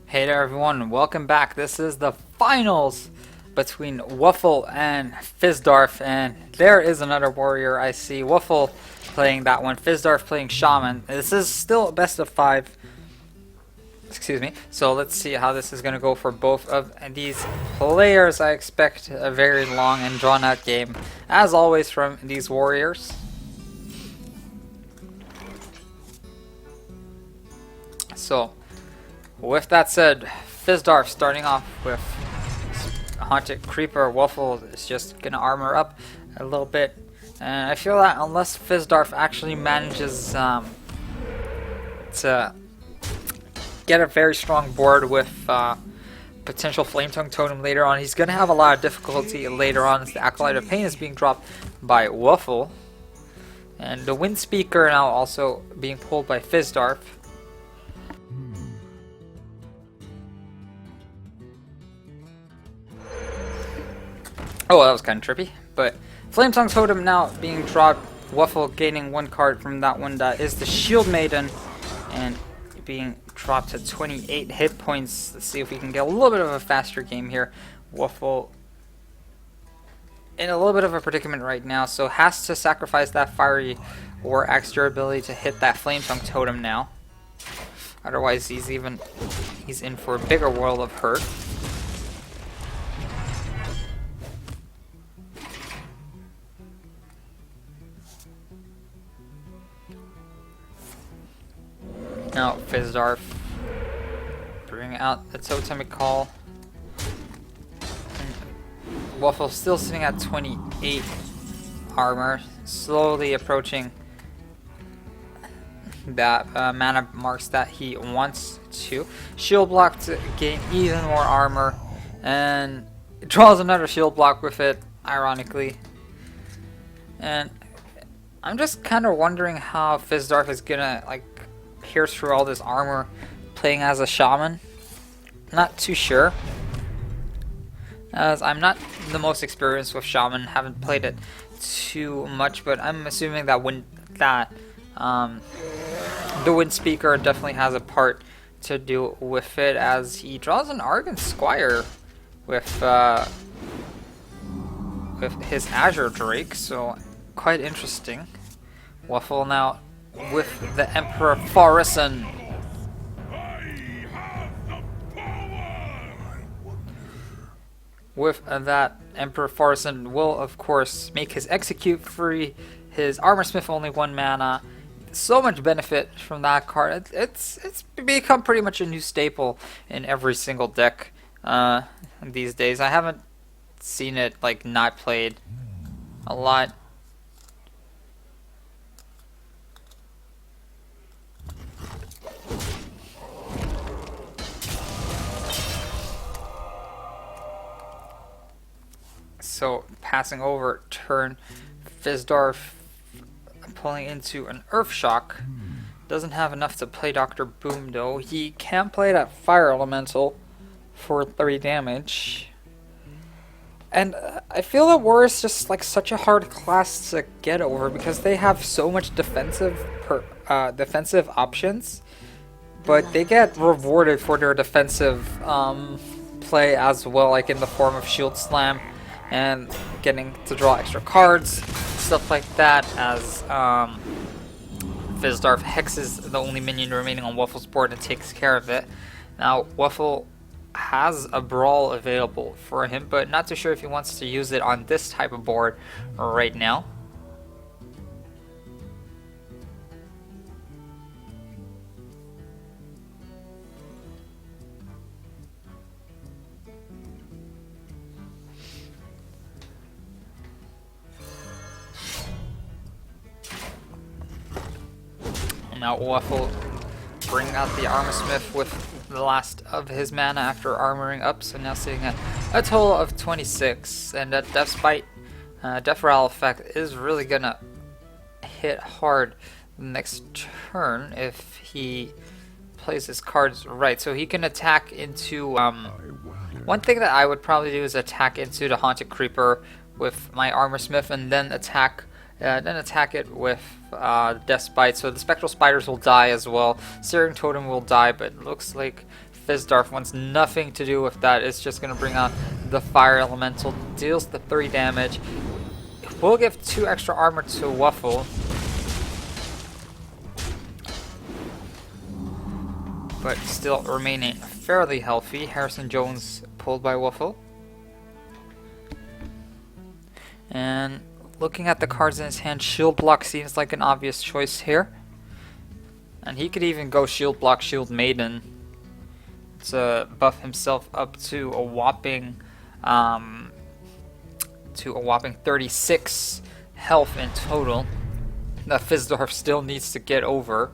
Hey there everyone, welcome back. This is the finals between Wuffle and Fizdarth, and there is another warrior I see. Wuffle playing that one, Fizdarth playing Shaman. This is still a best of 5. Excuse me. So let's see how this is going to go for both of these players. I expect a very long and drawn out game, as always, from these warriors. So, with that said, Fizdarth starting off with Haunted Creeper. Wuffle is just gonna armor up a little bit, and I feel that unless Fizdarth actually manages to get a very strong board with potential Flame Tongue Totem later on, he's gonna have a lot of difficulty later on as the Acolyte of Pain is being dropped by Wuffle, and the Wind Speaker now also being pulled by Fizdarth. Oh, that was kind of trippy, but Flame Tongue Totem now being dropped, Wuffle gaining 1 card from that one, that is the Shield Maiden, and being dropped to 28 hit points. Let's see if we can get a little bit of a faster game here. Wuffle in a little bit of a predicament right now, so has to sacrifice that Fiery or Axe durability to hit that Flame Tongue Totem now. Otherwise, he's in for a bigger world of hurt. Now Fizdarth bring out the Totemic Call. And Wuffle still sitting at 28 armor, slowly approaching that mana marks that he wants to. Shield block to gain even more armor, and draws another shield block with it, ironically. And I'm just kind of wondering how Fizdarth is gonna pierce through all this armor playing as a shaman. Not too sure, as I'm not the most experienced with shaman, haven't played it too much, but I'm assuming that the Wind Speaker definitely has a part to do with it, as he draws an Argon Squire with his Azure Drake, so quite interesting. Wuffle now with the Emperor Forison. With that, Emperor Forison will of course make his Execute free, his Armor Smith only 1 mana. So much benefit from that card. It's become pretty much a new staple in every single deck these days. I haven't seen it not played a lot. So passing over turn, Fizdarth pulling into an Earth Shock. Doesn't have enough to play Dr. Boom though. He can play that Fire Elemental for 3 damage. And I feel that War is just such a hard class to get over because they have so much defensive options, but they get rewarded for their defensive play as well, in the form of Shield Slam and getting to draw extra cards, stuff like that, as Fizdarth hexes the only minion remaining on Wuffle's board and takes care of it. Now Wuffle has a Brawl available for him, but not too sure if he wants to use it on this type of board right now. Now Wuffle bringing out the Armor Smith with the last of his mana after armoring up, so now sitting at a total of 26, and that Death Spite, Death Rattle effect is really gonna hit hard next turn if he plays his cards right. So he can attack into, one thing that I would probably do is attack into the Haunted Creeper with my Armor Smith, and then attack then attack it with Death Bite. So the Spectral Spiders will die as well. Searing Totem will die, but it looks like Fizdarth wants nothing to do with that. It's just going to bring out the Fire Elemental. Deals the 3 damage. We'll give 2 extra armor to Wuffle. But still remaining fairly healthy. Harrison Jones pulled by Wuffle. And looking at the cards in his hand, Shield Block seems like an obvious choice here. And he could even go Shield Block, Shield Maiden to buff himself up to a whopping 36 health in total. That Fizdarth still needs to get over.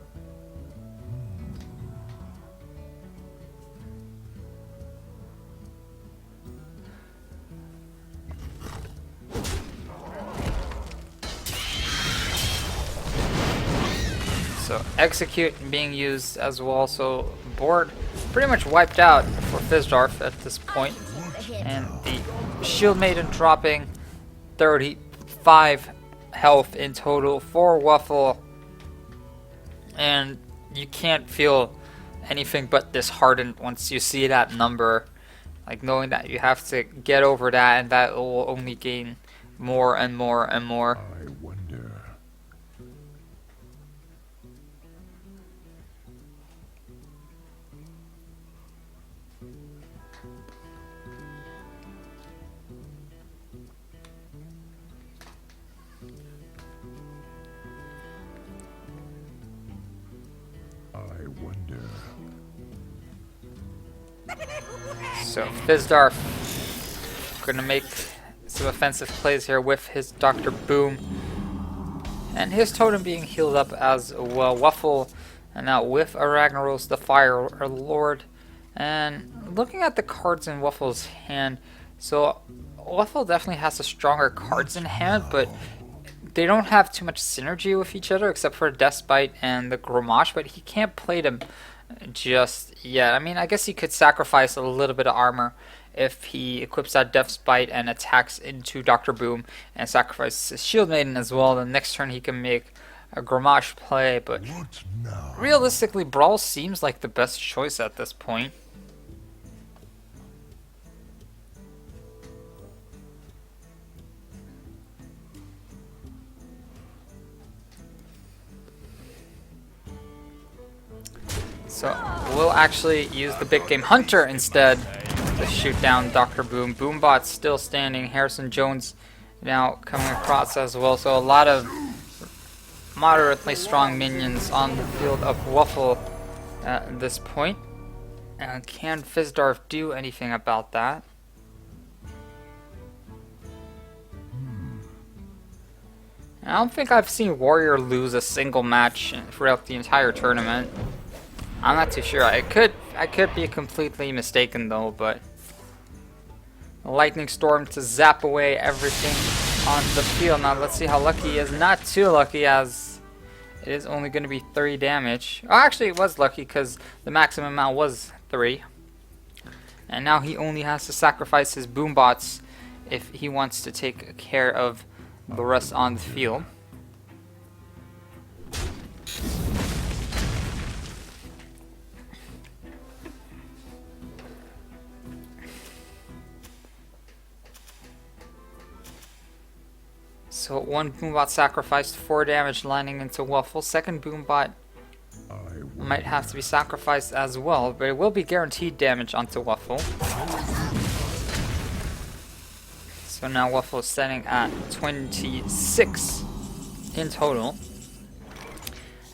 So execute being used as well, so board pretty much wiped out for Fizdarth at this point. And the Shield Maiden dropping 35 health in total for Wuffle. And you can't feel anything but disheartened once you see that number. Like knowing that you have to get over that, and that will only gain more and more and more. I wonder. So Fizdarth gonna make some offensive plays here with his Dr. Boom. And his totem being healed up as well. Wuffle, and now with a Ragnaros, the Fire Lord. And looking at the cards in Wuffle's hand, so Wuffle definitely has the stronger cards in hand, but they don't have too much synergy with each other except for Death Bite and the Grommash, but he can't play them just yet. I mean, I guess he could sacrifice a little bit of armor if he equips that Death Bite and attacks into Dr. Boom and sacrifices his Shield Maiden as well. The next turn he can make a Grommash play, but realistically, Brawl seems like the best choice at this point. So we'll actually use the big game Hunter instead to shoot down Dr. Boom. Boombot's still standing. Harrison Jones now coming across as well. So a lot of moderately strong minions on the field of Wuffle at this point. And can Fizdarth do anything about that? I don't think I've seen Warrior lose a single match throughout the entire tournament. I'm not too sure. I could be completely mistaken though, but Lightning Storm to zap away everything on the field. Now let's see how lucky he is. Not too lucky, as it is only going to be 3 damage. Oh, actually it was lucky because the maximum amount was 3. And now he only has to sacrifice his Boombots if he wants to take care of the rest on the field. So one Boombot sacrificed, 4 damage landing into Wuffle. Second Boombot might have to be sacrificed as well, but it will be guaranteed damage onto Wuffle. So now Wuffle is standing at 26 in total.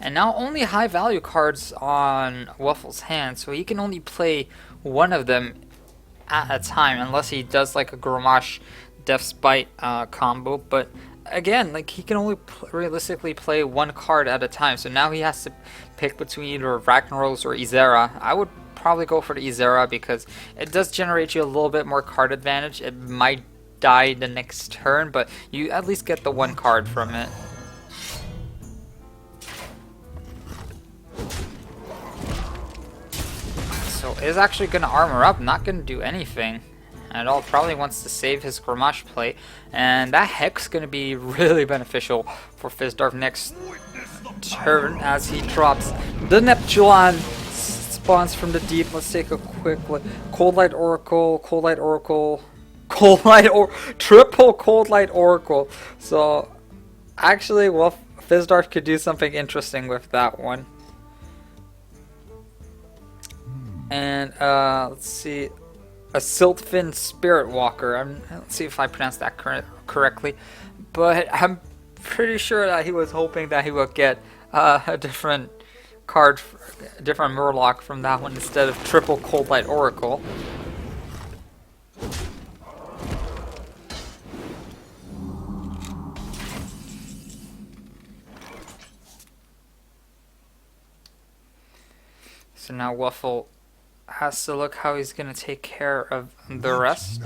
And now only high value cards on Wuffle's hand, so he can only play one of them at a time, unless he does like a Grommash Death Bite combo. But again, like he can only realistically play one card at a time, so now he has to pick between either Ragnaros or Izera. I would probably go for the Izera because it does generate you a little bit more card advantage. It might die the next turn, but you at least get the one card from it. So is actually going to armor up, not going to do anything. at all. Probably wants to save his Grommash play, and that Hex going to be really beneficial for Fizdarth next turn as he drops the Neptulon. Spawns from the deep. Let's take a quick look. Cold Light Oracle, Cold Light Oracle, Cold Light or triple Cold Light Oracle. So actually, well, Fizdarth could do something interesting with that one. And let's see, a Siltfin Spirit Walker. Let's see if I pronounced that correctly, but I'm pretty sure that he was hoping that he would get a different card, different Murloc from that one instead of triple Cold Light Oracle. So now Wuffle has to look how he's going to take care of the rest.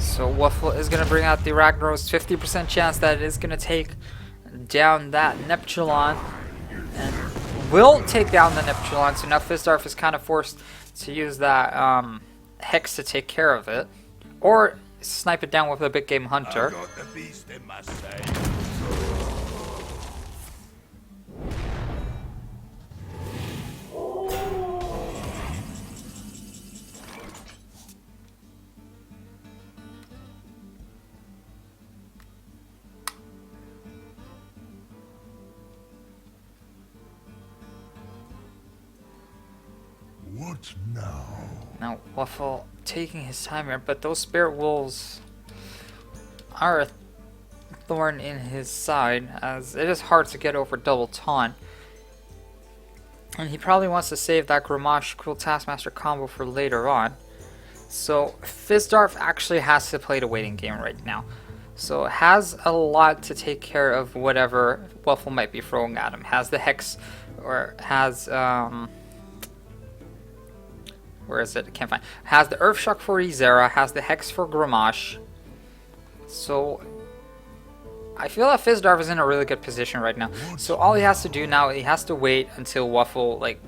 So Wuffle is going to bring out the Ragnaros, 50% chance that it is going to take down that Neptulon, and will take down the Neptulon. So now Fizdarth is kind of forced to use that Hex to take care of it, or snipe it down with a big game hunter. What now? Now Wuffle taking his time here, but those Spirit Wolves are a thorn in his side, as it is hard to get over double taunt. And he probably wants to save that Grommash Cruel Taskmaster combo for later on. So Fizdarth actually has to play the waiting game right now. So it has a lot to take care of whatever Wuffle might be throwing at him. Has the Hex, or has where is it? I can't find. Has the Earth Shock for Izera, has the Hex for Grommash. So I feel that Fizdarth is in a really good position right now. So all he has to do now, he has to wait until Wuffle like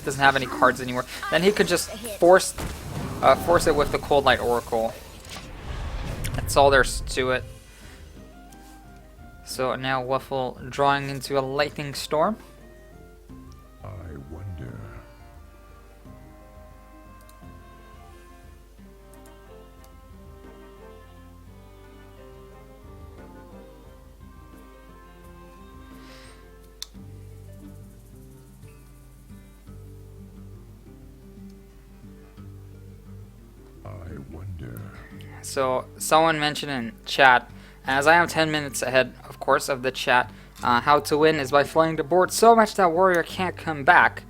doesn't have any cards anymore. Then he could just force it with the Cold Light Oracle. That's all there's to it. So now Wuffle drawing into a Lightning Storm. I wonder. So someone mentioned in chat, as I am 10 minutes ahead, of course, of the chat, how to win is by flooding the board so much that warrior can't come back.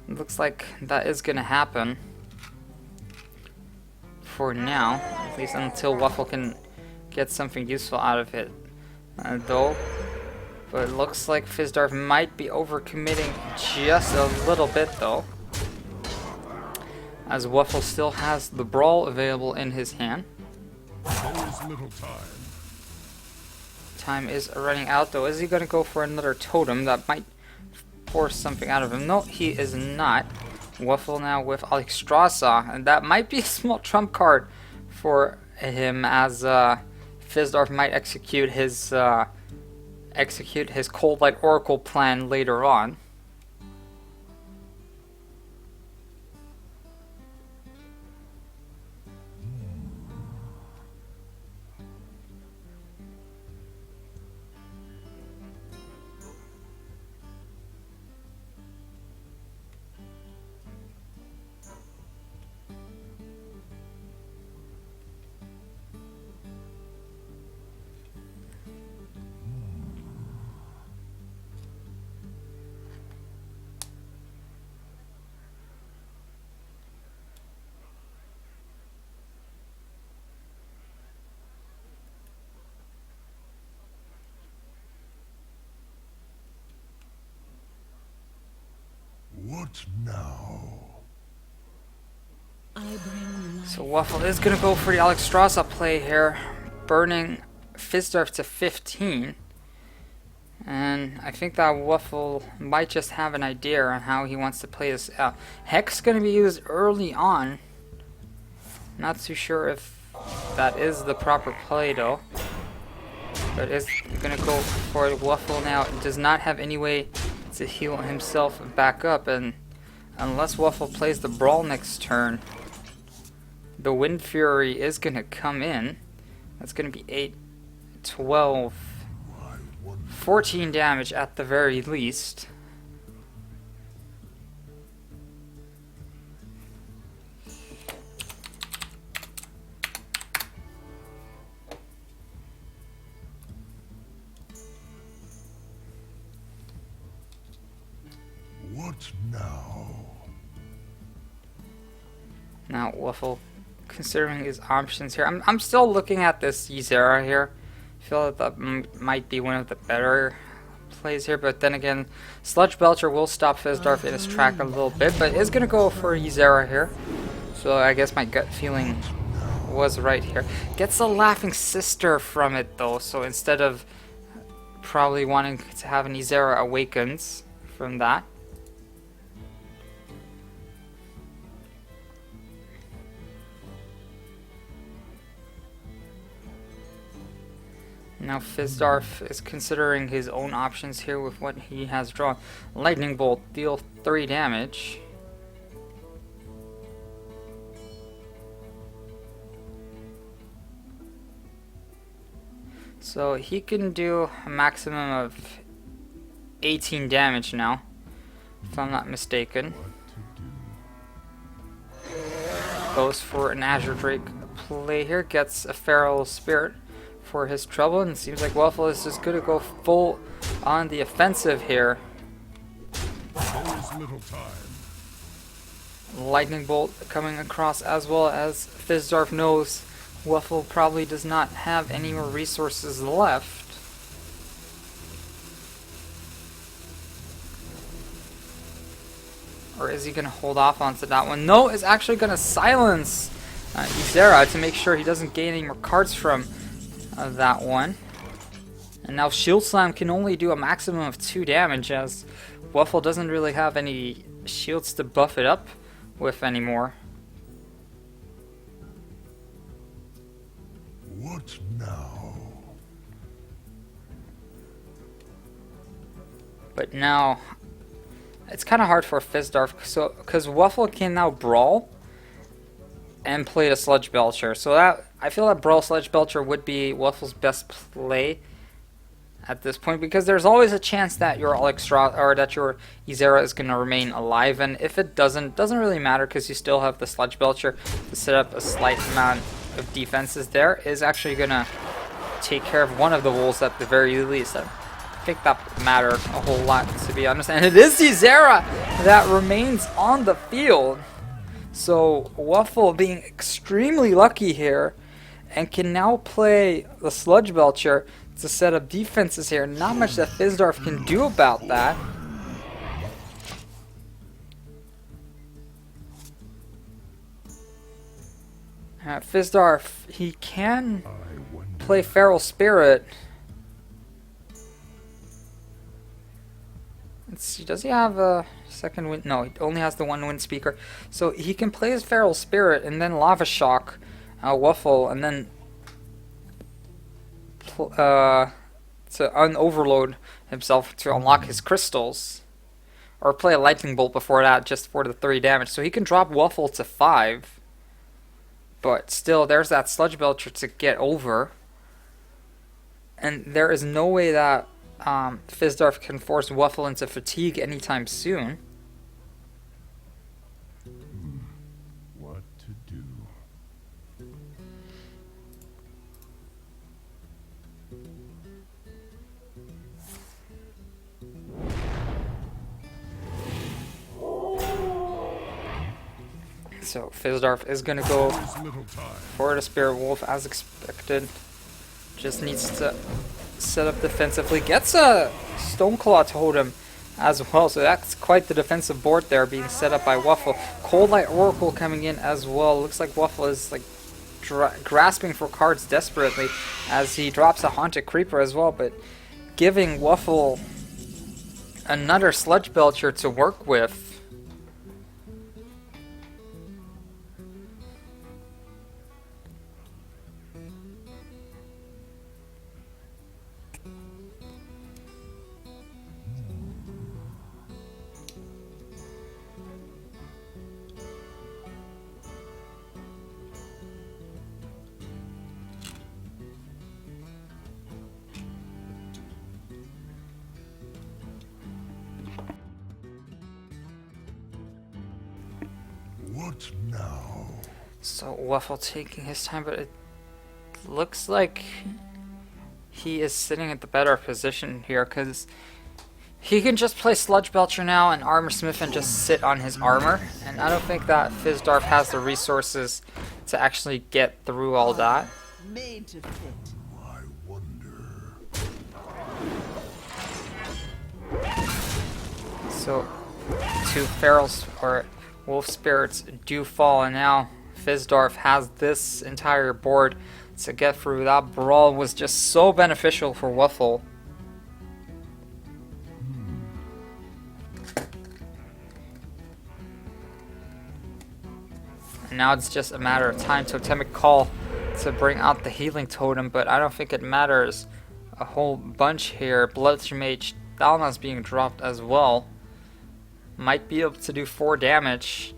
It looks like that is going to happen for now, at least until Wuffle can get something useful out of it, though. But it looks like Fizdarth might be overcommitting just a little bit, though, as Wuffle still has the Brawl available in his hand. There is little time. Time is running out, though. Is he going to go for another totem that might force something out of him? No, he is not. Wuffle now with Alexstrasza, and that might be a small trump card for him, as Fizdarth might execute his Cold Light Oracle plan later on. What now? I bring life. So Wuffle is gonna go for the Alexstrasza play here, burning Fizdarth to 15. And I think that Wuffle might just have an idea on how he wants to play this out. Hex gonna be used early on. Not too sure if that is the proper play though. But is gonna go for it. Wuffle now does not have any way to heal himself back up, and unless Wuffle plays the Brawl next turn, the Wind Fury is gonna come in. That's gonna be 8, 12, 14 damage at the very least. What now? Now Wuffle, considering his options here, I'm still looking at this Ysera here. I feel that might be one of the better plays here, but then again, Sludge Belcher will stop Fizdarth in his track a little bit, but is gonna go for Ysera here. So I guess my gut feeling was right here. Gets a Laughing Sister from it though, so instead of probably wanting to have an Ysera Awakens from that. Now Fizdarth is considering his own options here with what he has drawn. Lightning Bolt, deal 3 damage. So he can do a maximum of 18 damage now, if I'm not mistaken. Goes for an Azure Drake play here, gets a Feral Spirit for his trouble, and it seems like Wuffle is just going to go full on the offensive here. There is little time. Lightning Bolt coming across, as well as Fizdarth knows Wuffle probably does not have any more resources left. Or is he going to hold off onto that one? No, is actually going to silence Ysera to make sure he doesn't gain any more cards from that one. And now Shield Slam can only do a maximum of 2 damage, as Wuffle doesn't really have any shields to buff it up with anymore. What now? But now it's kind of hard for Fizdarth, so because Wuffle can now Brawl and play the Sludge Belcher. So that I feel that Brawl Sludge Belcher would be Wuffle's best play at this point, because there's always a chance that your Ysera is going to remain alive, and if it doesn't really matter, because you still have the Sludge Belcher to set up a slight amount of defenses there. Is actually going to take care of one of the wolves at the very least. I think that would matter a whole lot, to be honest. And it is Ysera that remains on the field. So Wuffle being extremely lucky here, and can now play the Sludge Belcher to set up defenses here. Not much that Fizdarth can do about that. Fizdarth, he can play Feral Spirit. Let's see, does he have a second wind? No, he only has the 1 wind speaker. So he can play his Feral Spirit and then Lava Shock Wuffle, and then to un-overload himself to unlock his crystals. Or play a Lightning Bolt before that just for the 3 damage. So he can drop Wuffle to 5. But still, there's that Sludge Belcher to get over. And there is no way that Fizdarth can force Wuffle into fatigue anytime soon. What to do? So Fizdarth is going to go There is little time. for the Spirit Wolf as expected. Just needs to set up defensively. Gets a Stoneclaw Totem as well. So that's quite the defensive board there being set up by Wuffle. Cold Light Oracle coming in as well. Looks like Wuffle is like grasping for cards desperately as he drops a Haunted Creeper as well, but giving Wuffle another Sludge Belcher to work with. What now? So Wuffle taking his time, but it looks like he is sitting at the better position here because he can just play Sludge Belcher now and Armor Smith and just sit on his armor. And I don't think that Fizdarth has the resources to actually get through all that. Made to fit. I wonder. So two Ferals or Wolf Spirits do fall, and now Fizdarth has this entire board to get through. That brawl was just so beneficial for Wuffle. And now it's just a matter of time. Totemic Call to bring out the Healing Totem, but I don't think it matters a whole bunch here. Bloodstream Mage Dalna's being dropped as well. Might be able to do 4 damage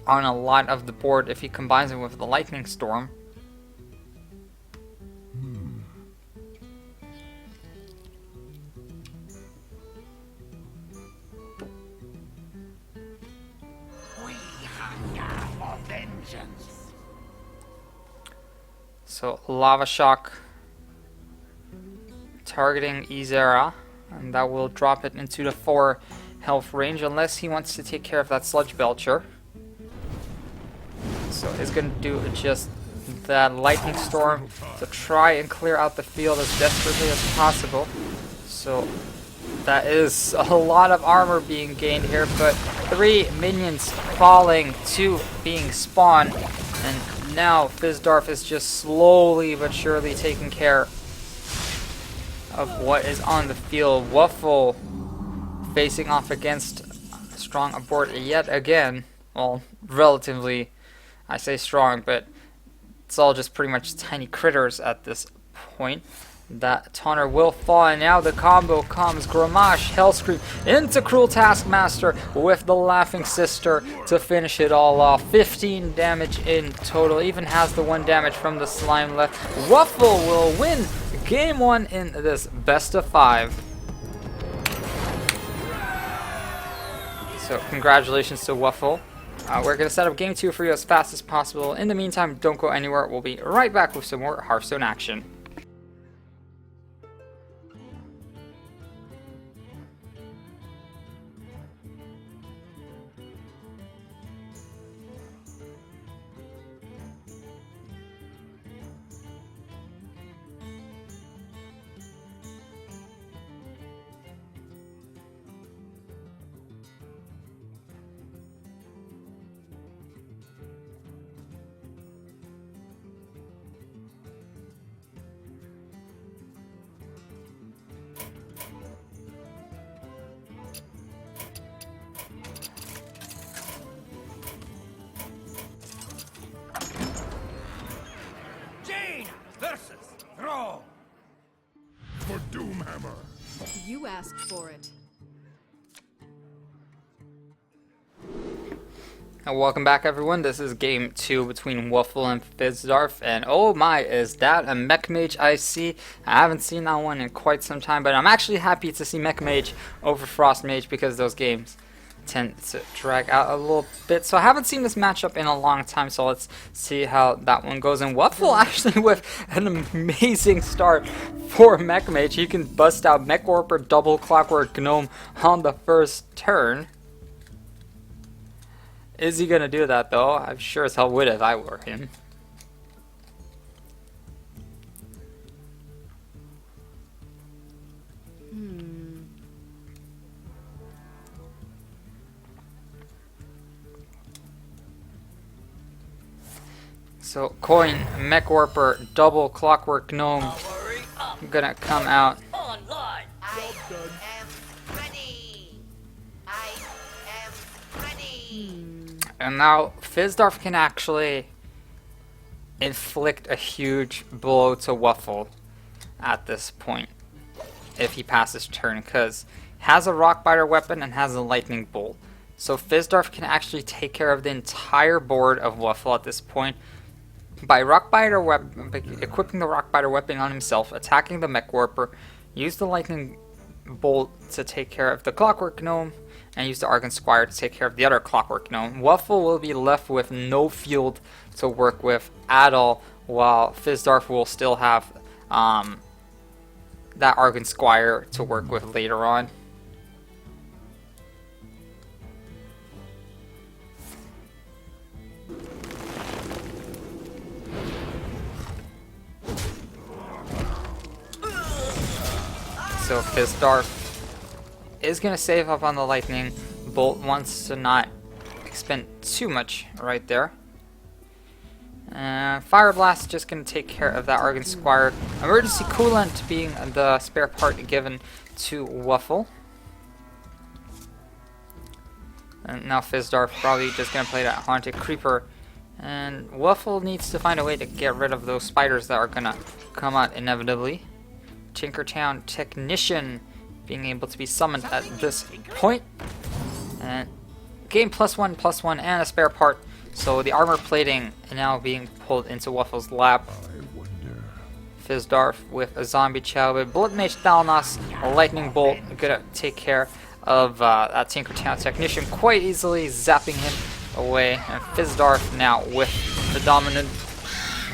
on a lot of the board if he combines it with the Lightning Storm. We hunger for vengeance. So Lava Shock targeting Izera, and that will drop it into the 4 health range unless he wants to take care of that Sludge Belcher. So he's going to do just that Lightning Storm to try and clear out the field as desperately as possible. So that is a lot of armor being gained here, but 3 minions falling, 2 being spawned, and now Fizdarth is just slowly but surely taking care of what is on the field. Wuffle facing off against strong board yet again. Well, relatively, I say strong, but it's all just pretty much tiny critters at this point. That Taunter will fall, and now the combo comes. Gramash, Hellscream into Cruel Taskmaster with the Laughing Sister to finish it all off. 15 damage in total, even has the 1 damage from the slime left. Wuffle will win game 1 in this best of 5. So congratulations to Wuffle. We're going to set up game 2 for you as fast as possible. In the meantime, don't go anywhere. We'll be right back with some more Hearthstone action. Versus Throw. For Doomhammer. You asked for it. And welcome back, everyone. This is game 2 between Wuffle and Fizdarth, and oh my, is that a Mech Mage I see? I haven't seen that one in quite some time, but I'm actually happy to see Mech Mage over Frost Mage because those games tend to drag out a little bit. So I haven't seen this matchup in a long time, so let's see how that one goes. And Wuffle actually with an amazing start for Mech Mage. He can bust out Mech Warper, double Clockwork Gnome on the first turn. Is he gonna do that though? I'm sure as hell would if I were him. So coin, mech warper, double clockwork gnome gonna come out. Online. I am ready. I am ready. And now Fizdarth can actually inflict a huge blow to Wuffle at this point if he passes turn, because has a rockbiter weapon and has a lightning bolt. So Fizdarth can actually take care of the entire board of Wuffle at this point by rockbiter equipping the rockbiter weapon on himself, attacking the mech warper, use the lightning bolt to take care of the clockwork gnome, and use the Argon Squire to take care of the other clockwork gnome. Wuffle will be left with no field to work with at all, while Fizdarth will still have that Argon Squire to work with later on. So Fizdarth is going to save up on the lightning bolt, wants to not expend too much right there. Fire Blast just going to take care of that Argon Squire. Emergency Coolant being the spare part given to Wuffle. And now Fizdarth probably just going to play that Haunted Creeper. And Wuffle needs to find a way to get rid of those spiders that are going to come out inevitably. Tinkertown Technician being able to be summoned at this point. And gain +1/+1 and a spare part. So the armor plating now being pulled into Wuffle's lap. I wonder. Fizdarth with a zombie chow with Blood Mage Thalnos, a lightning bolt, gonna take care of that Tinkertown Technician quite easily, zapping him away. And Fizdarth now with the dominant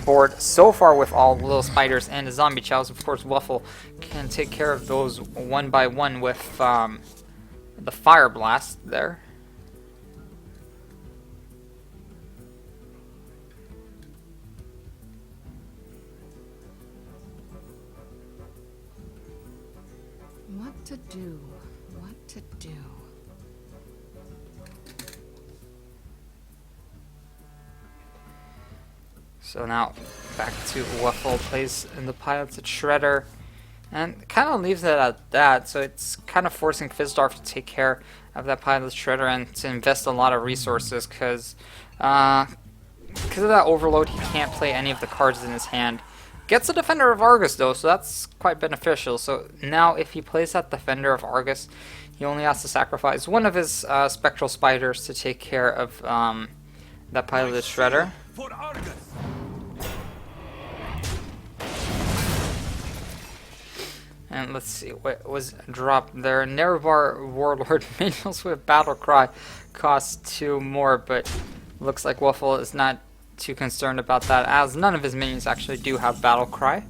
board so far with all little spiders and the zombie chows. Of course, Wuffle can take care of those one by one with the Fire Blast there. What to do? What to do? So now back to Wuffle, plays in the Piloted Shredder, and kind of leaves it at that. So it's kind of forcing Fizdarth to take care of that Piloted Shredder and to invest a lot of resources, because of that overload he can't play any of the cards in his hand. Gets a Defender of Argus though, so that's quite beneficial. So now if he plays that Defender of Argus, he only has to sacrifice one of his Spectral Spiders to take care of that Piloted Shredder. For Argus. And let's see what was dropped there. Nerebar Warlord minions with Battle Cry costs 2 more, but looks like Wuffle is not too concerned about that, as none of his minions actually do have Battle Cry.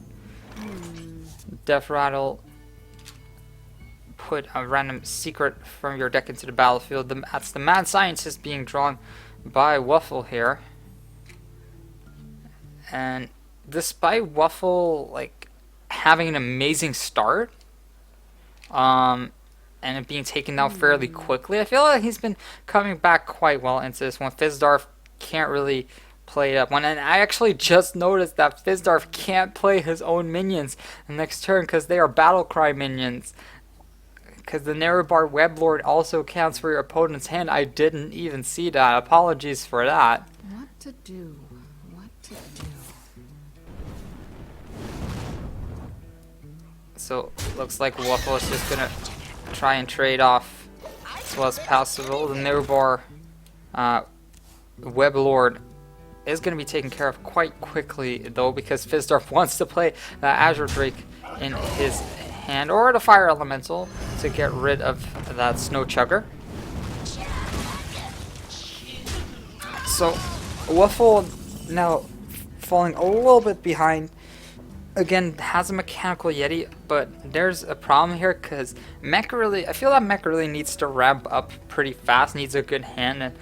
Death Rattle, put a random secret from your deck into the battlefield. That's the Mad Scientist being drawn by Wuffle here. And despite Wuffle like having an amazing start, and it being taken down fairly quickly, I feel like he's been coming back quite well into this one. Fizdarth can't really play up one, and I actually just noticed that Fizdarth can't play his own minions the next turn because they are Battlecry minions. Because the Nerebar Weblord also counts for your opponent's hand. I didn't even see that. Apologies for that. What to do? What to do? So looks like Wuffle is just gonna try and trade off as well as possible. The Nerebar Weblord is going to be taken care of quite quickly though, because Fizdarth wants to play the Azure Drake in his hand, or the Fire Elemental, to get rid of that Snow Chugger. So Wuffle now falling a little bit behind. Again, has a Mechanical Yeti, but there's a problem here because I feel that Mech really needs to ramp up pretty fast, needs a good hand, and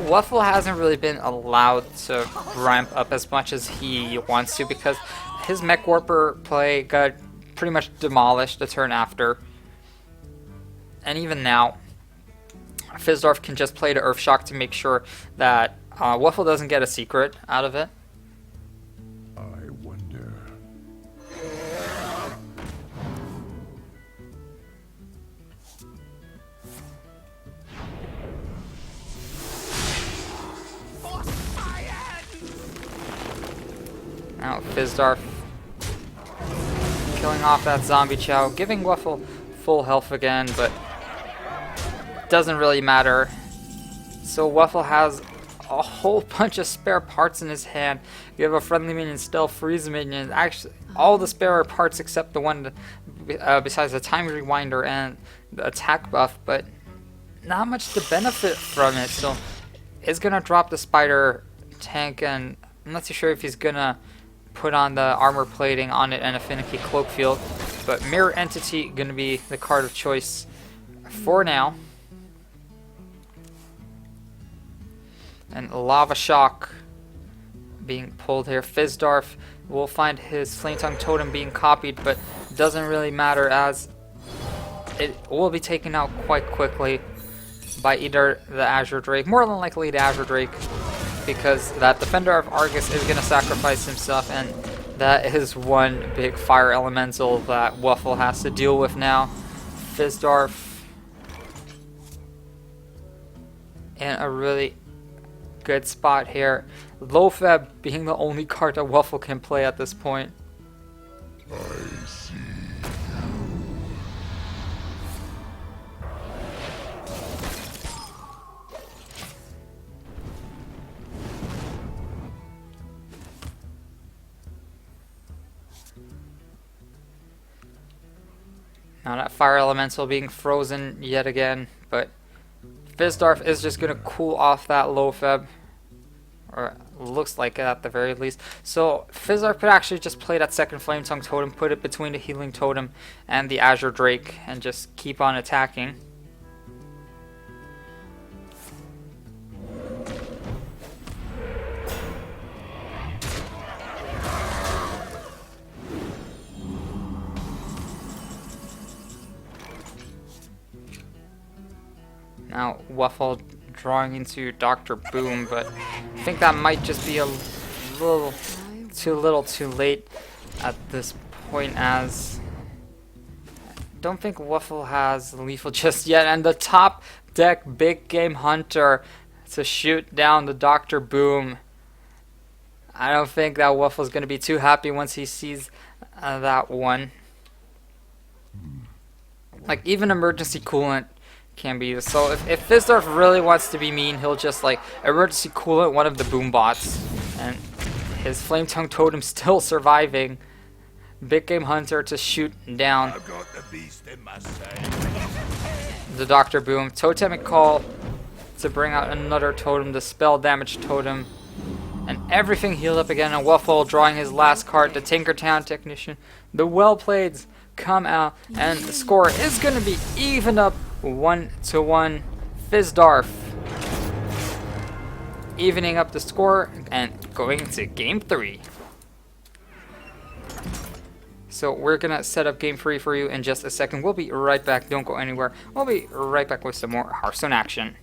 Wuffle hasn't really been allowed to ramp up as much as he wants to because his Mech Warper play got pretty much demolished the turn after. And even now, Fizdarth can just play the Earth Shock to make sure that Wuffle doesn't get a secret out of it. Now Fizdarth killing off that zombie chow, giving Wuffle full health again, but doesn't really matter. So Wuffle has a whole bunch of spare parts in his hand. You have a friendly minion, stealth, freeze minion, actually all the spare parts except the one besides the time rewinder and the attack buff, but not much to benefit from it. So is gonna drop the spider tank, and I'm not too sure if he's gonna put on the armor plating on it and a finicky cloak field, but mirror entity gonna be the card of choice for now. And lava shock being pulled here. Fizdarth will find his flame tongue totem being copied, but doesn't really matter as it will be taken out quite quickly by either the Azure Drake, more than likely the Azure Drake, because that Defender of Argus is going to sacrifice himself, and that is one big fire elemental that Wuffle has to deal with now. Fizdarth in a really good spot here. Lofeb being the only card that Wuffle can play at this point. I see. Now that fire elemental being frozen yet again, but Fizdarth is just going to cool off that Lofeb, or looks like it at the very least. So Fizdarth could actually just play that second Flame Tongue Totem, put it between the Healing Totem and the Azure Drake, and just keep on attacking. Now Wuffle drawing into Dr. Boom, but I think that might just be a little too late at this point, as I don't think Wuffle has lethal just yet, and the top deck Big Game Hunter to shoot down the Dr. Boom. I don't think that Wuffle's going to be too happy once he sees that one. Like, even emergency coolant can be used. So if Fizdarth really wants to be mean, he'll just like emergency coolant one of the boom bots, and his Flame Tongue Totem still surviving. Big Game Hunter to shoot down I've got the beast in my sight. the Dr. Boom. Totemic Call to bring out another totem, the Spell Damage Totem, and everything healed up again. And Wuffle drawing his last card, the Tinkertown Technician. The Well-Playeds come out, and the score is going to be even up 1-1. Fizdarth evening up the score and going to game 3. So we're gonna set up game 3 for you in just a second. We'll be right back. Don't go anywhere. We'll be right back with some more Hearthstone action.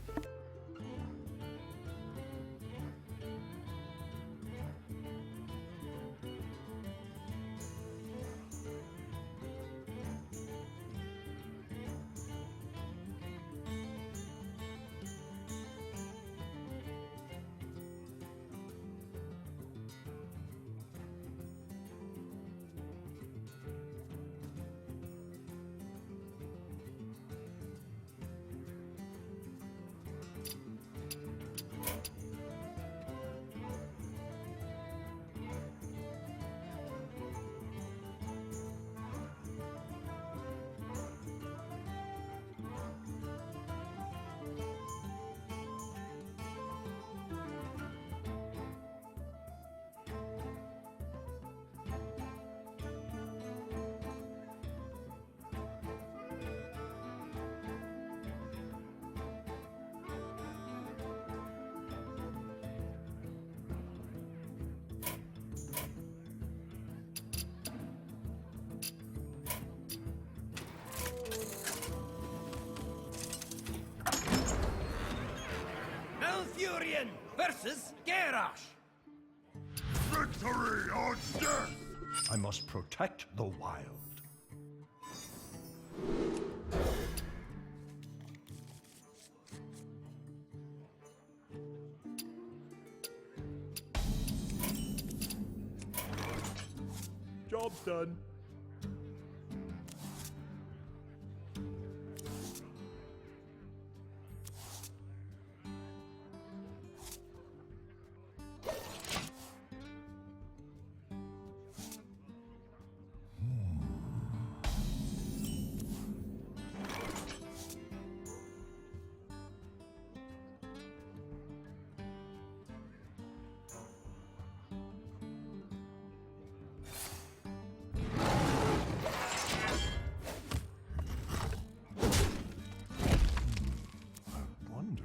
Malfurion versus Garrosh. Victory or death! I must protect the wild. Job done. Wonder.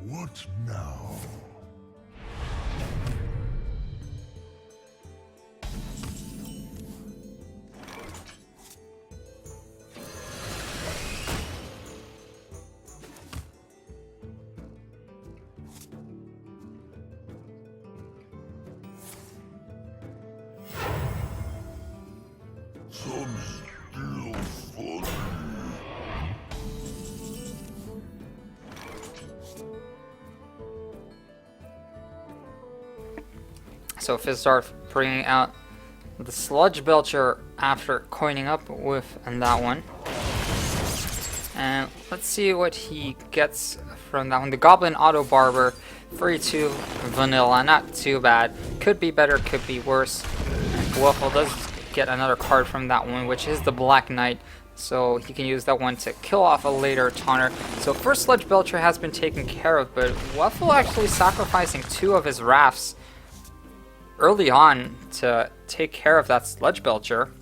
What now? Some still funny. So Fizdarth bringing out the Sludge Belcher after coining up with that one. And let's see what he gets from that one. The Goblin Auto Barber, 32 vanilla, not too bad. Could be better, could be worse. Wuffle does get another card from that one, which is the Black Knight. So he can use that one to kill off a later taunter. So first Sludge Belcher has been taken care of, but Wuffle actually sacrificing 2 of his rafts early on to take care of that Sludge Belcher.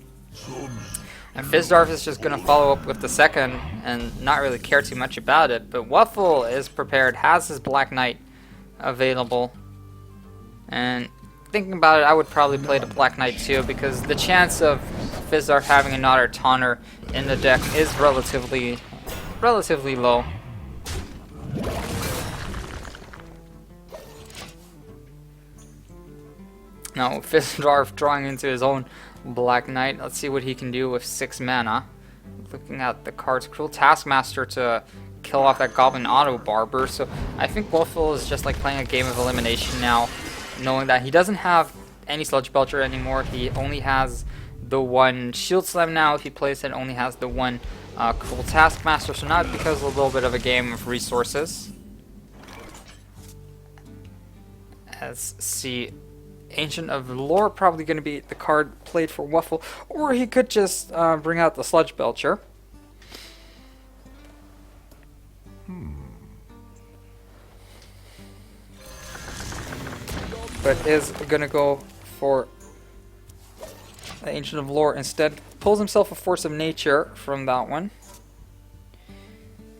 And Fizdarth is just going to follow up with the second and not really care too much about it. But Wuffle is prepared, has his Black Knight available. And thinking about it, I would probably play the Black Knight too, because the chance of Fizdarth having another taunter in the deck is relatively low. Now Fizdarth drawing into his own Black Knight. Let's see what he can do with 6 mana. Looking at the cards, Cruel Taskmaster to kill off that Goblin Auto Barber. So I think Wuffle is just like playing a game of elimination now, knowing that he doesn't have any Sludge Belcher anymore. He only has the one Shield Slam now. If he plays it, only has the one Cruel Taskmaster. So now it becomes a little bit of a game of resources. Let's see. Ancient of Lore probably going to be the card played for Wuffle, or he could just bring out the Sludge Belcher. But is going to go for the Ancient of Lore instead. Pulls himself a Force of Nature from that one.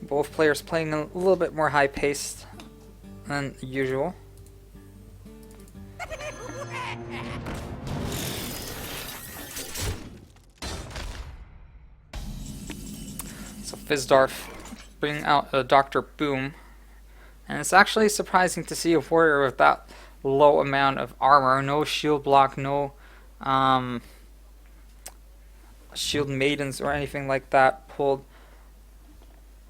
Both players playing a little bit more high-paced than usual. So Fizdarth bringing out a Dr. Boom. And it's actually surprising to see a warrior with that low amount of armor. No shield block, no shield maidens or anything like that pulled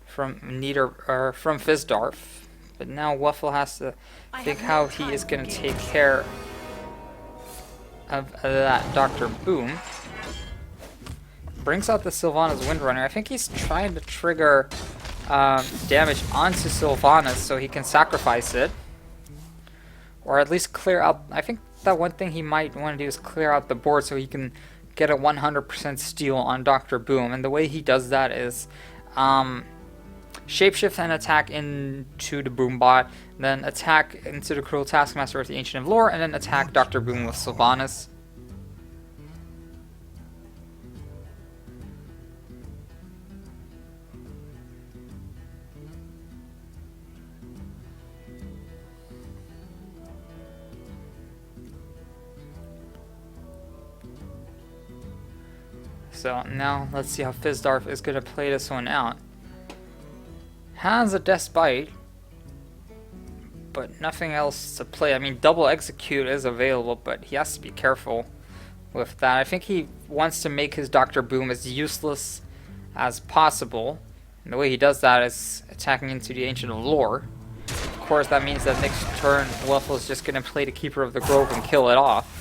from from Fizdarth. But now Wuffle has to think how he is going to take care of that Dr. Boom. Brings out the Sylvanas Windrunner. I think he's trying to trigger damage onto Sylvanas so he can sacrifice it. Or at least clear out. I think that one thing he might want to do is clear out the board so he can get a 100% steal on Dr. Boom. And the way he does that is shapeshift and attack into the Boombot, then attack into the Cruel Taskmaster with the Ancient of Lore, and then attack Dr. Boom with Sylvanas. So now let's see how Fizdarth is going to play this one out. Has a Death Bite, but nothing else to play. I mean, double execute is available, but he has to be careful with that. I think he wants to make his Dr. Boom as useless as possible. And the way he does that is attacking into the Ancient of Lore. Of course, that means that next turn, Wuffle is just going to play the Keeper of the Grove and kill it off.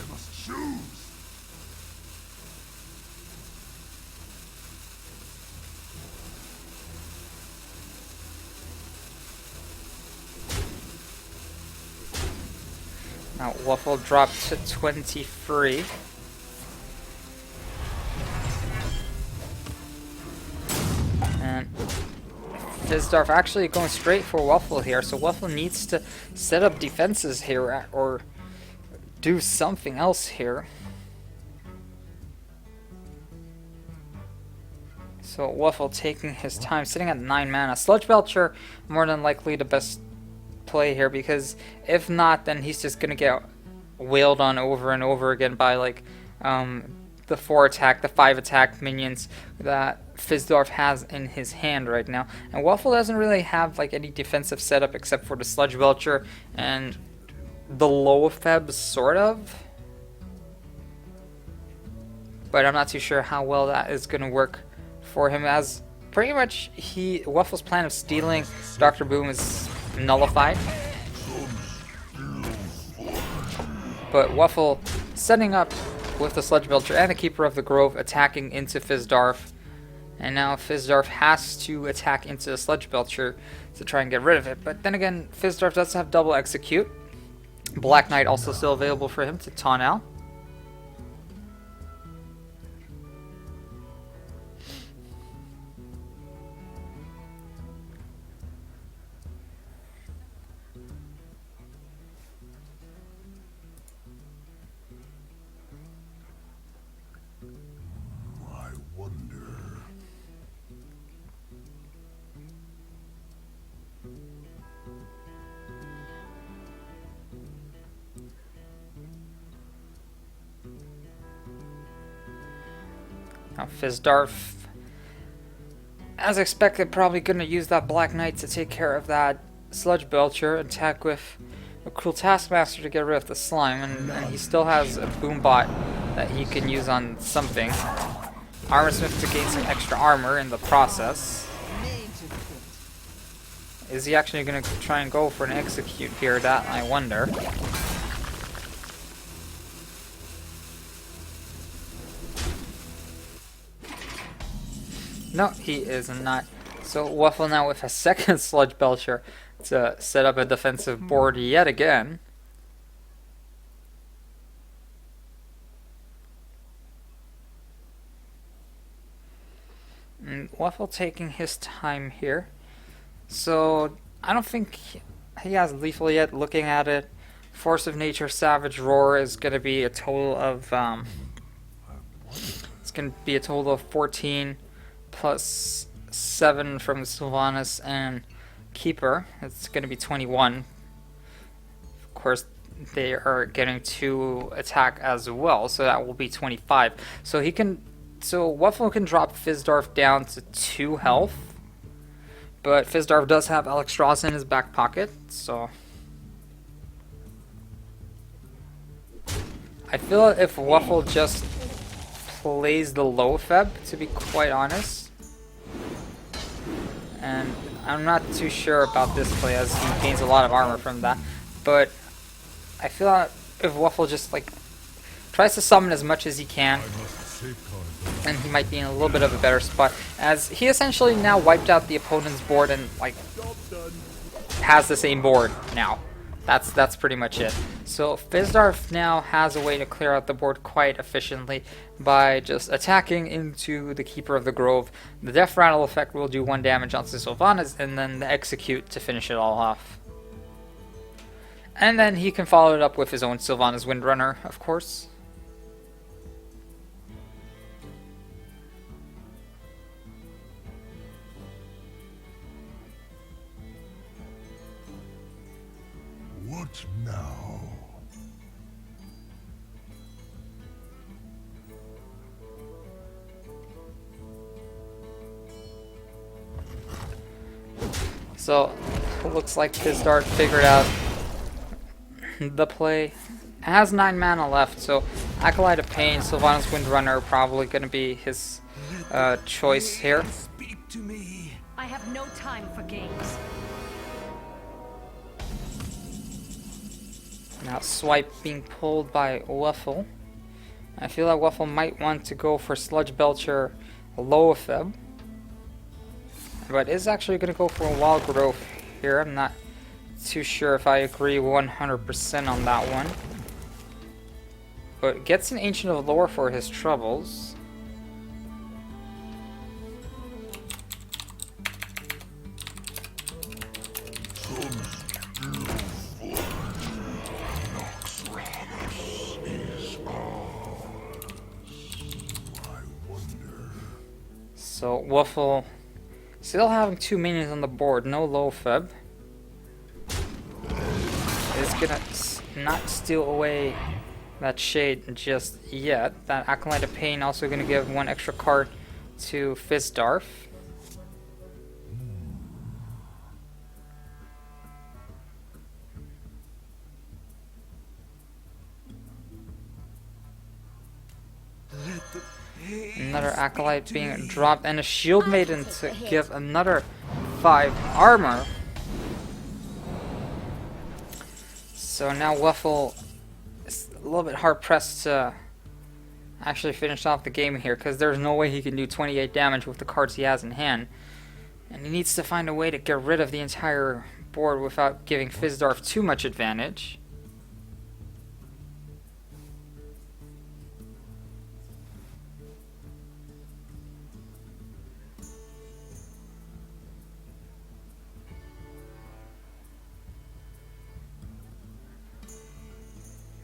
Now Wuffle dropped to 23. And Fizdarth actually going straight for Wuffle here, so Wuffle needs to set up defenses here or do something else here. So Wuffle taking his time, sitting at 9 mana. Sludge Belcher more than likely the best play here, because if not, then he's just gonna get wailed on over and over again by like the 4 attack, the 5 attack minions that Fizdarth has in his hand right now. And Wuffle doesn't really have like any defensive setup except for the Sludge Belcher and the low Feb sort of. But I'm not too sure how well that is gonna work for him, as pretty much Wuffle's plan of stealing Dr. Boom is nullified. But Wuffle setting up with the Sludge Belcher and the Keeper of the Grove attacking into Fizdarth. And now Fizdarth has to attack into the Sludge Belcher to try and get rid of it. But then again, Fizdarth does have double execute. Black Knight also still available for him to taunt out. I wonder. Now Fizdarth, as expected, probably going to use that Black Knight to take care of that Sludge Belcher, attack with a Cruel Taskmaster to get rid of the slime, and he still has a Boom Bot that he can use on something. Armorsmith to gain some extra armor in the process. Is he actually going to try and go for an execute here? That I wonder. No, he is not. So Wuffle now with a second Sludge Belcher to set up a defensive board yet again. And Wuffle taking his time here. So I don't think he has lethal yet. Looking at it, Force of Nature, Savage Roar is going to be a total of 14 plus 7 from Sylvanas and Keeper. It's going to be 21. Of course, they are getting 2 attack as well, so that will be 25. So Wuffle can drop Fizdarth down to 2 health, but Fizdarth does have Alexstrasza in his back pocket, so I feel if Wuffle just plays the low Feb, to be quite honest, and I'm not too sure about this play as he gains a lot of armor from that, but I feel like if Wuffle just like tries to summon as much as he can, and he might be in a little bit of a better spot, as he essentially now wiped out the opponent's board and like has the same board now. That's pretty much it. So Fizdarth now has a way to clear out the board quite efficiently by just attacking into the Keeper of the Grove. The Death Rattle effect will do 1 damage onto Sylvanas, and then the Execute to finish it all off. And then he can follow it up with his own Sylvanas Windrunner, of course. What now? So, it looks like Fizdarth figured out the play. It has 9 mana left, so Acolyte of Pain, Sylvanas Windrunner are probably going to be his choice here. Speak to me. I have no time for games. Now Swipe being pulled by Wuffle. I feel like Wuffle might want to go for Sludge Belcher Loapheb, but is actually going to go for a Wild Growth here. I'm not too sure if I agree 100% on that one. But gets an Ancient of Lore for his troubles. So Wuffle still having 2 minions on the board, no Loapheb. Is gonna not steal away that Shade just yet. That Acolyte of Pain also gonna give 1 extra card to Fizdarth. Another Acolyte being dropped, and a Shield Maiden to give another 5 armor. So now Wuffle is a little bit hard pressed to actually finish off the game here, because there's no way he can do 28 damage with the cards he has in hand. And he needs to find a way to get rid of the entire board without giving Fizdarth too much advantage.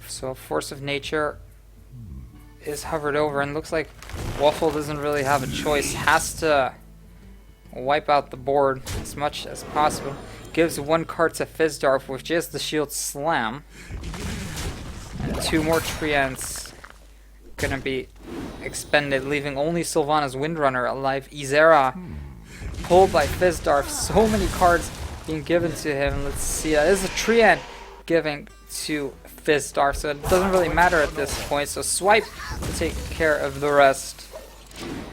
So Force of Nature is hovered over, and looks like Wuffle doesn't really have a choice. Has to wipe out the board as much as possible. Gives 1 card to Fizdarth with just the Shield Slam. And 2 more Treants gonna be expended, leaving only Sylvanas Windrunner alive. Izera pulled by Fizdarth. So many cards being given to him. Let's see, that is a Treant giving to Fizdarth, so it doesn't really matter at this point. So Swipe to take care of the rest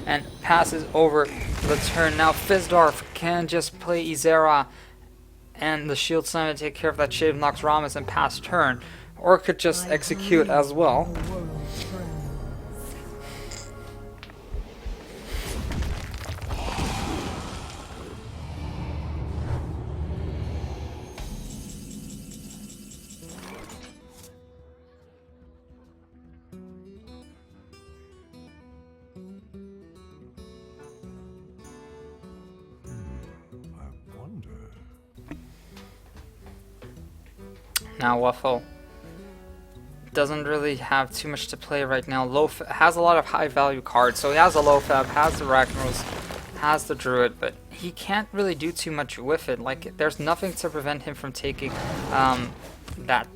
and passes over the turn. Now Fizdarth can just play Izera and the Shield Slam to take care of that Shade of Noxramas and pass turn, or could just execute as well. Now Wuffle doesn't really have too much to play right now. Has a lot of high value cards, so he has a Loapheb, has the Ragnaros, has the Druid, but he can't really do too much with it. Like, there's nothing to prevent him from taking that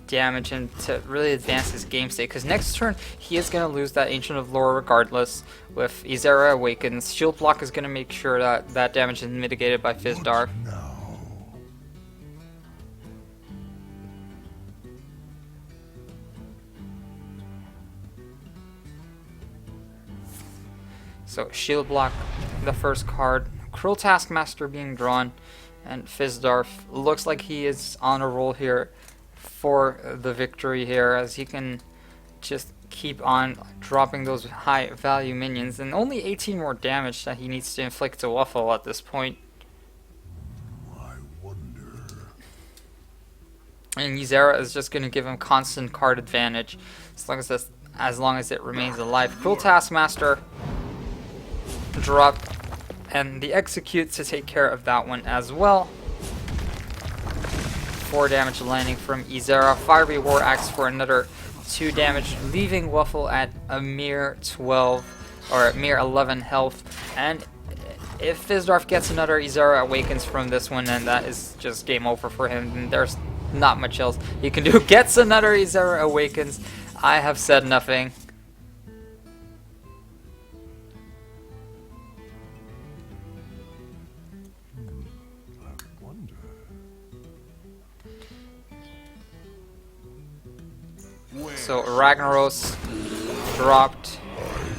damage and to really advance his game state, because next turn he is going to lose that Ancient of Lore regardless. With Izera Awakens, Shield Block is going to make sure that that damage is mitigated by Fizdarth. So Shield Block, the first card. Cruel Taskmaster being drawn, and Fizdarth looks like he is on a roll here for the victory here, as he can just keep on dropping those high value minions, and only 18 more damage that he needs to inflict to Wuffle at this point. I wonder. And Izera is just going to give him constant card advantage as long as it remains alive. Cruel Taskmaster dropped, and the Execute to take care of that one as well. 4 damage landing from Izera. Fiery War Axe for another 2 damage, leaving Wuffle at a mere 12 or a mere 11 health. And if Fizdarth gets another Izera Awakens from this one, then that is just game over for him. And there's not much else he can do. Gets another Izera Awakens. I have said nothing. So Ragnaros dropped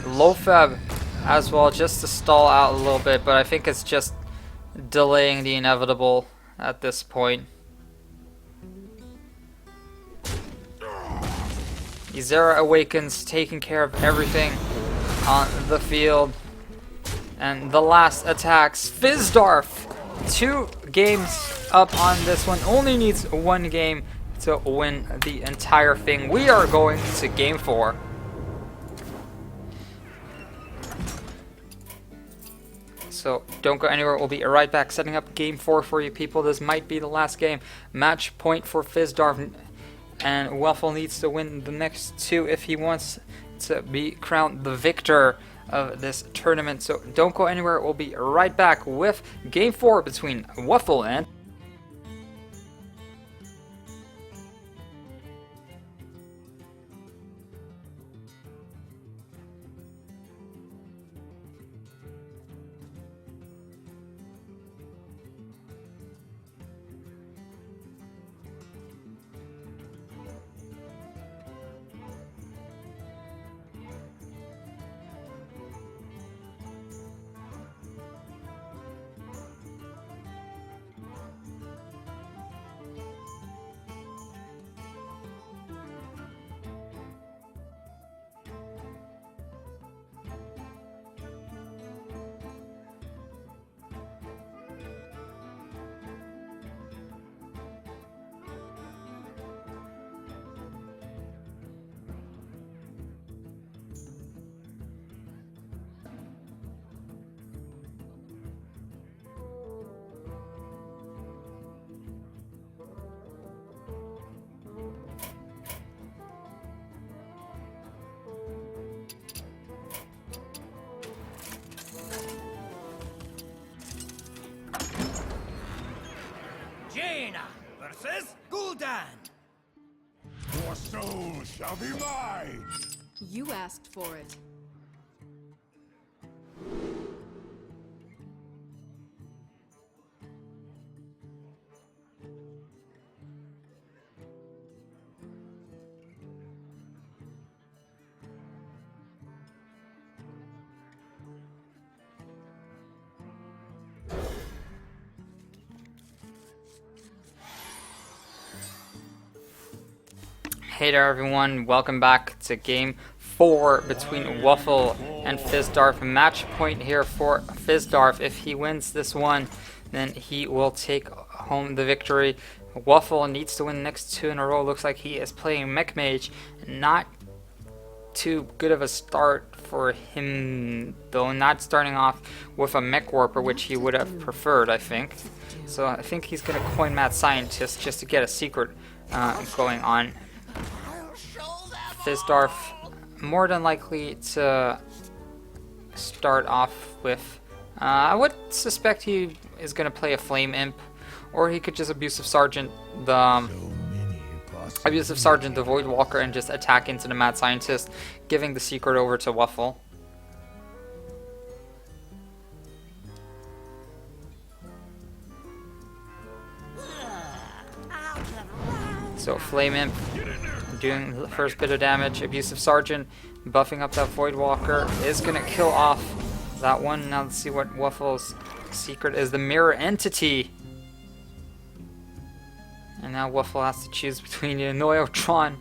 Lofeb as well, just to stall out a little bit, but I think it's just delaying the inevitable at this point. Izera Awakens taking care of everything on the field. And the last attacks, Fizdarth, 2 games up on this one, only needs 1 game to win the entire thing. We are going to game 4. So don't go anywhere, we'll be right back setting up game 4 for you people. This might be the last game. Match point for Fizdarth, and Wuffle needs to win the next 2 if he wants to be crowned the victor of this tournament. So don't go anywhere, we'll be right back with game 4 between Wuffle and Jaina versus Gul'dan. Your soul shall be mine! You asked for it. Hey there everyone, welcome back to game 4 between Wuffle and Fizdarth. Match point here for Fizdarth. If he wins this one, then he will take home the victory. Wuffle needs to win the next 2 in a row. Looks like he is playing Mech Mage. Not too good of a start for him, though, not starting off with a Mech Warper, which he would have preferred, I think. So I think he's going to coin Mad Scientist just to get a secret going on. Fizdarth more than likely to start off with, I would suspect he is going to play a Flame Imp, or he could just Abusive Sergeant the Void Walker and just attack into the Mad Scientist, giving the secret over to Wuffle. So Flame Imp doing the first bit of damage. Abusive Sergeant buffing up that Void Walker is gonna kill off that one. Now let's see what Wuffle's secret is. The Mirror Entity. And now Wuffle has to choose between the Annoyotron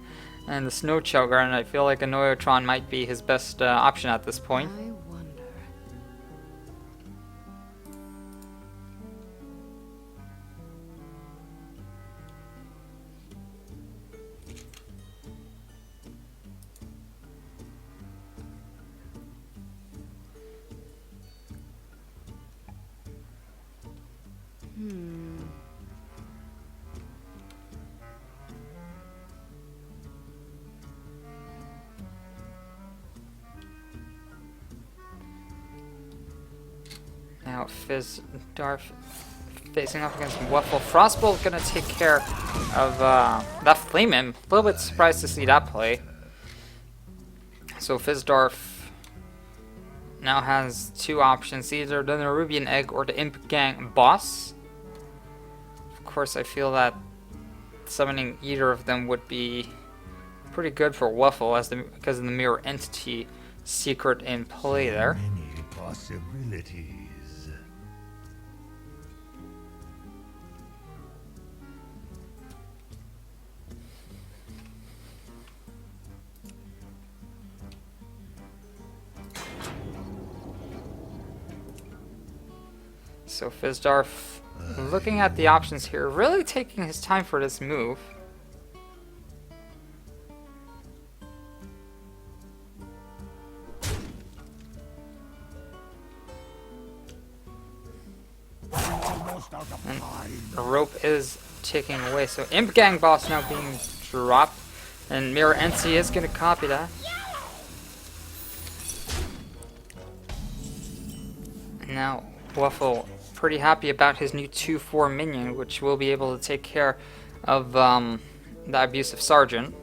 and the Snow Choker, and I feel like Annoyotron might be his best option at this point. I wonder. Now Fizdarth facing off against Wuffle. Frostbolt gonna take care of that Flame Imp. A little bit surprised to see that play. So Fizdarth now has 2 options, either the Nerubian Egg or the Imp Gang boss. Of course, I feel that summoning either of them would be pretty good for Wuffle because of the mirror entity secret in play there. Many possibilities. So Fizdarth, looking at the options here, really taking his time for this move. And the rope is taking away, so Imp Gang Boss now being dropped, and Mirror Entity is going to copy that. And now Wuffle pretty happy about his new 2/4 minion, which will be able to take care of the abusive sergeant.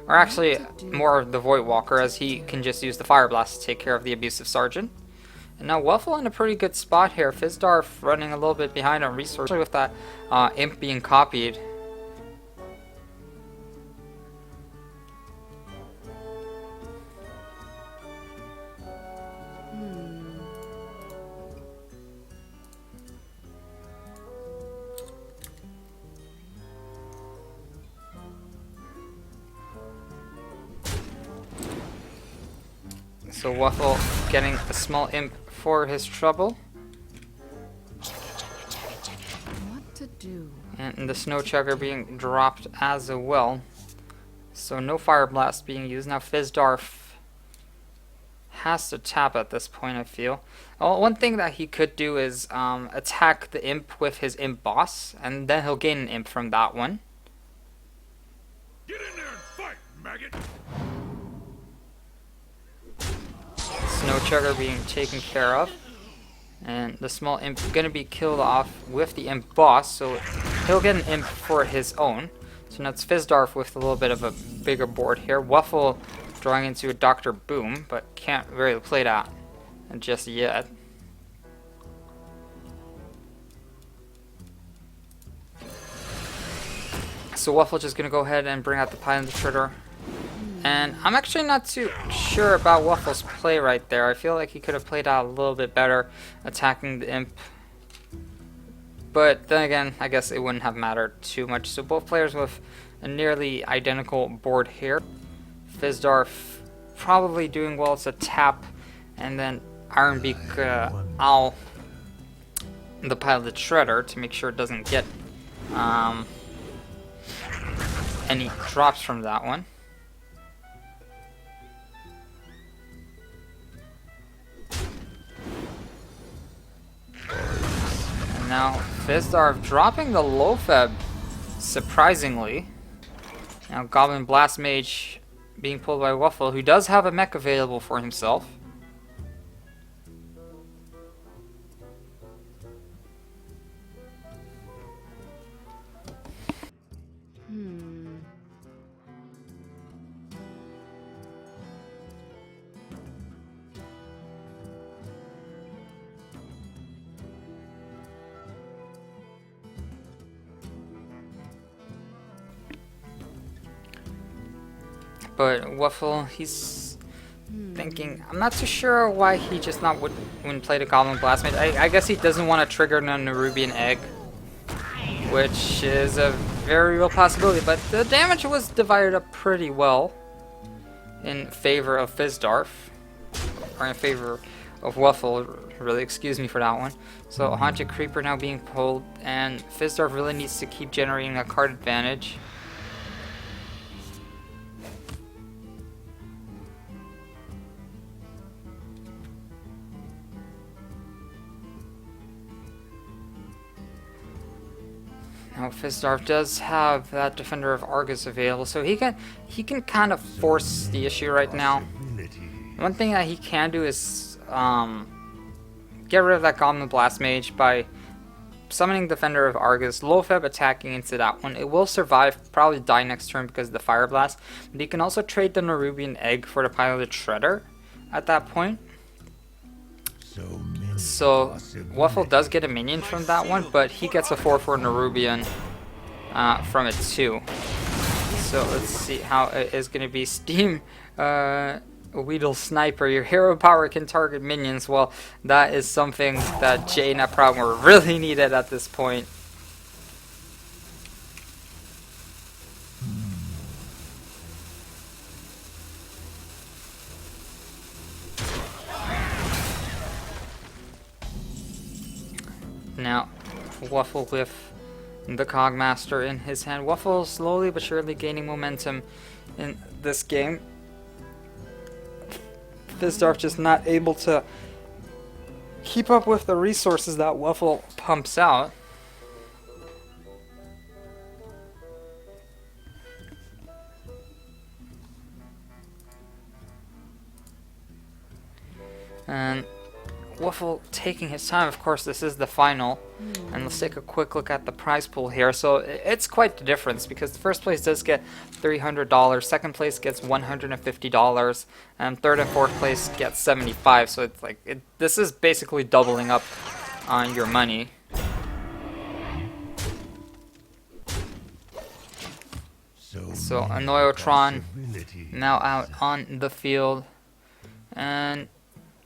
Or actually, more of the Void Walker, as he can just use the Fire Blast to take care of the abusive sergeant. And now Wuffle in a pretty good spot here. Fizdarth running a little bit behind on resources with that Imp being copied. So Wuffle getting a small imp for his trouble. What to do? And the Snow Chugger being dropped as well. So no Fire Blast being used. Now Fizdarth has to tap at this point, I feel. Well, one thing that he could do is attack the imp with his imp boss, and then he'll gain an imp from that one. Get in there and fight, maggot! Snow Chugger being taken care of, and the small imp gonna be killed off with the imp boss, so he'll get an imp for his own. So now it's Fizdarth with a little bit of a bigger board here. Wuffle drawing into a Dr. Boom, but can't really play that just yet. So Wuffle just gonna go ahead and bring out the Pie and the Trigger. And I'm actually not too sure about Wuffle's play right there. I feel like he could have played out a little bit better attacking the imp. But then again, I guess it wouldn't have mattered too much. So both players with a nearly identical board here. Fizdarth probably doing well to tap, and then Ironbeak Owl the Pile of the Shredder to make sure it doesn't get any drops from that one. And now Fizdarth dropping the Lofeb, surprisingly. Now Goblin Blast Mage being pulled by Wuffle, who does have a mech available for himself. But Wuffle, he's thinking, I'm not too sure why he just not wouldn't play the Goblin Blast Mage. I guess he doesn't want to trigger the Nerubian Egg, which is a very real possibility, but the damage was divided up pretty well in favor of Fizdarth, or in favor of Wuffle, really, excuse me for that one. So Haunted Creeper now being pulled, and Fizdarth really needs to keep generating a card advantage. Now Fizdarth does have that Defender of Argus available, so he can kind of force the issue right now. One thing that he can do is get rid of that Goblin Blast Mage by summoning Defender of Argus, Lofeb attacking into that one. It will survive, probably die next turn because of the Fire Blast, but he can also trade the Nerubian Egg for the Piloted Shredder at that point. So Wuffle does get a minion from that one, but he gets a 4/4 Nerubian from it too. So let's see how it is going to be. Steam Weedle Sniper, your hero power can target minions. Well, that is something that Jay and Prowler really needed at this point. Now, Wuffle with the Cogmaster in his hand. Wuffle slowly but surely gaining momentum in this game. Fizdarth just not able to keep up with the resources that Wuffle pumps out. And Wuffle taking his time. Of course, this is the final. And let's take a quick look at the prize pool here. So it's quite the difference, because the first place does get $300, second place gets $150, and third and fourth place gets $75. So it's like this is basically doubling up on your money. So Anoyotron now out on the field, and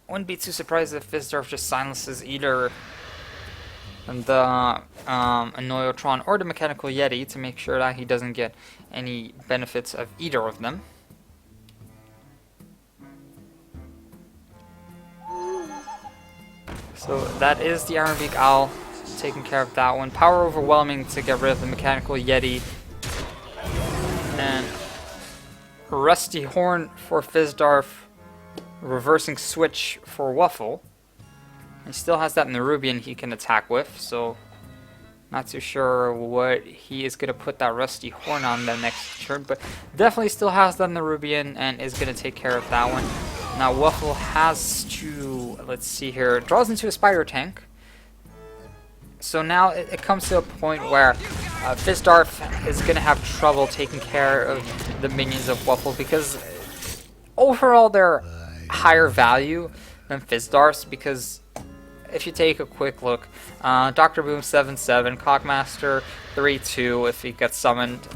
wouldn't be too surprised if Fizdarth just silences either the Anoyotron or the Mechanical Yeti to make sure that he doesn't get any benefits of either of them. So that is the Ironbeak Owl taking care of that one. Power Overwhelming to get rid of the Mechanical Yeti. And Rusty Horn for Fizdarth. Reversing Switch for Wuffle. He still has that Nerubian he can attack with, so not too sure what he is going to put that Rusty Horn on the next turn, but definitely still has that Nerubian and is going to take care of that one. Now Wuffle has to, let's see here, draws into a Spider Tank. So now it comes to a point where Fizdarth is going to have trouble taking care of the minions of Wuffle, because overall they're higher value than Fizdarth's, because if you take a quick look, Dr. Boom 7/7, Cogmaster 3/2 if he gets summoned.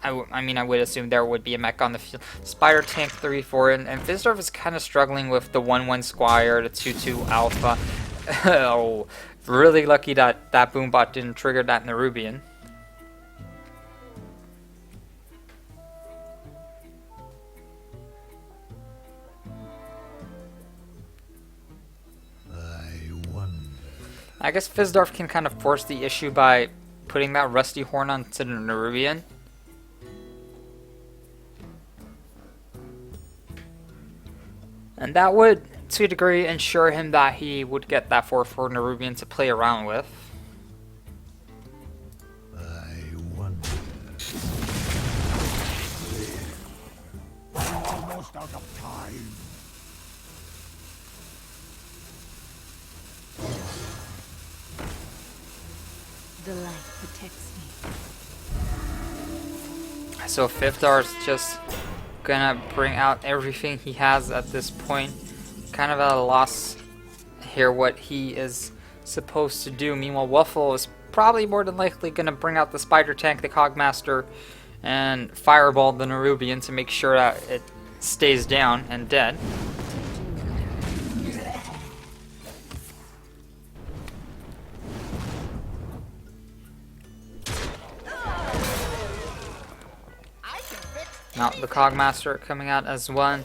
I mean, I would assume there would be a mech on the field. Spider Tank 3/4, and Fizdarth is kind of struggling with the 1/1 Squire, the 2/2 Alpha. Oh, really lucky that that Boombot didn't trigger that Nerubian. I guess Fizdarth can kind of force the issue by putting that Rusty Horn onto the Nerubian. And that would, to a degree, ensure him that he would get that 4/4 Nerubian to play around with. Almost out of time. The light protects me. So Fizdarth's just gonna bring out everything he has at this point. Kind of at a loss here what he is supposed to do. Meanwhile, Wuffle is probably more than likely gonna bring out the Spider Tank, the Cogmaster, and fireball the Nerubian to make sure that it stays down and dead. Now the Cogmaster coming out as one.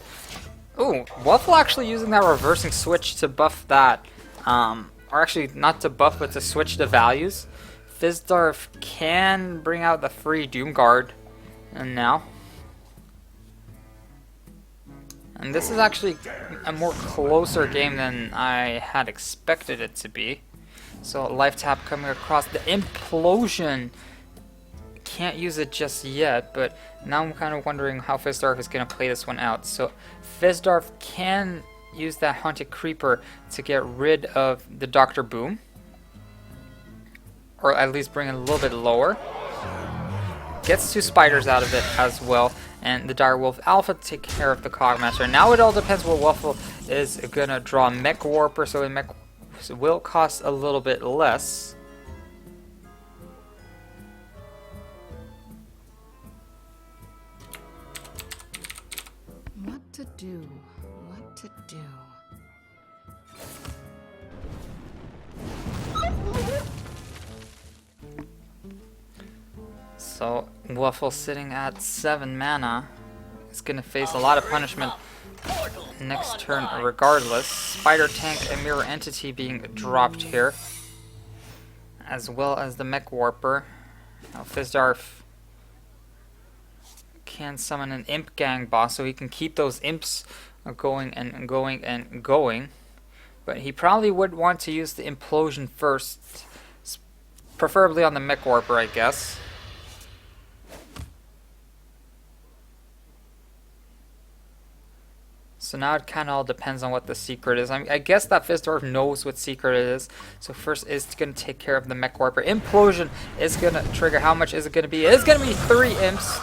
Ooh, Wuffle actually using that reversing switch to buff that. Or actually not to buff, but to switch the values. Fizdarth can bring out the free Doomguard. And now. And this is actually a more closer game than I had expected it to be. So life tap coming across. The Implosion. Can't use it just yet, but now I'm kind of wondering how Fizdarth is going to play this one out. So Fizdarth can use that Haunted Creeper to get rid of the Dr. Boom, or at least bring it a little bit lower. Gets 2 spiders out of it as well, and the Direwolf Alpha to take care of the Cogmaster. Now it all depends what Wuffle is going to draw. Mech Warper, so the Mech will cost a little bit less. do? What to do? So Wuffle sitting at 7 mana is gonna face a lot of punishment next turn regardless. Spider Tank and Mirror Entity being dropped here, as well as the Mech Warper. Now Fizdarth can summon an Imp Gang boss so he can keep those imps going and going and going. But he probably would want to use the Implosion first, preferably on the Mech Warper, I guess. So now it kind of all depends on what the secret is. I guess that Fizdarth knows what secret it is. So first is going to take care of the Mech Warper. Implosion is going to trigger. How much is it going to be? It's going to be 3 imps.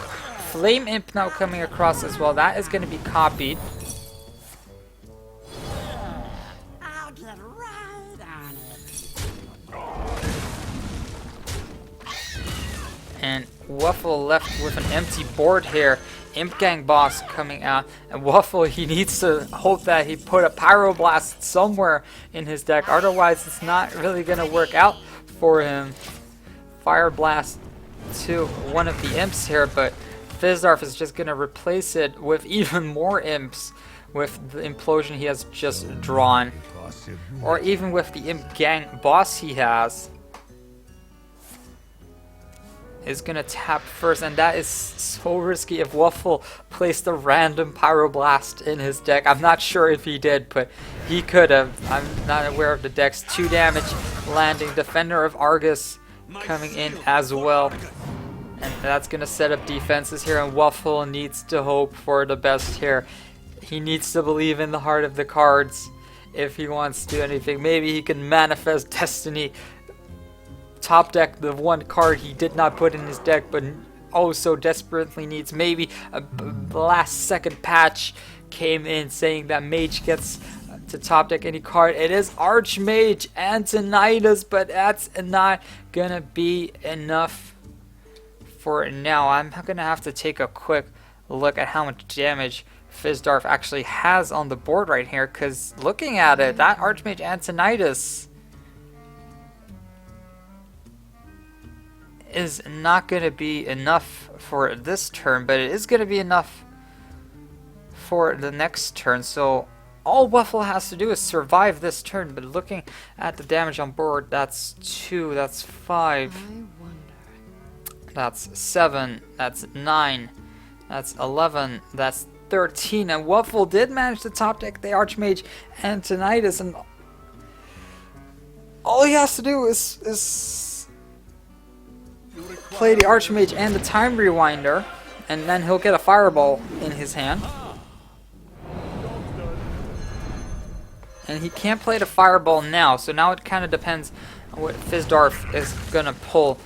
Flame Imp now coming across as well. That is going to be copied. I'll get right on it. And Wuffle left with an empty board here. Imp Gang boss coming out, and Wuffle, he needs to hope that he put a Pyroblast somewhere in his deck, otherwise it's not really going to work out for him. Fire Blast to one of the imps here, but Fizdarth is just going to replace it with even more imps with the Implosion he has just drawn, or even with the Imp Gang boss he has. Is gonna tap first, and that is so risky if Wuffle placed a random Pyroblast in his deck. I'm not sure if he did, but he could have. I'm not aware of the decks. 2 damage landing. Defender of Argus coming in as well. And that's gonna set up defenses here, and Wuffle needs to hope for the best here. He needs to believe in the heart of the cards if he wants to do anything. Maybe he can manifest Destiny. Top deck the one card he did not put in his deck, but oh so desperately needs. Maybe a last second patch came in saying that Mage gets to top deck any card. It is Archmage Antonidas, but that's not gonna be enough for now. I'm gonna have to take a quick look at how much damage Fizdarth actually has on the board right here, because looking at it, that Archmage Antonidas is not going to be enough for this turn, but it is going to be enough for the next turn. So all Wuffle has to do is survive this turn, but looking at the damage on board, that's 2, that's 5, that's 7, that's 9, that's 11, that's 13, and Wuffle did manage to top deck the Archmage Antonidas, and all he has to do is play the Archmage and the Time Rewinder, and then he'll get a Fireball in his hand. And he can't play the Fireball now, so now it kind of depends on what Fizdarth is going to pull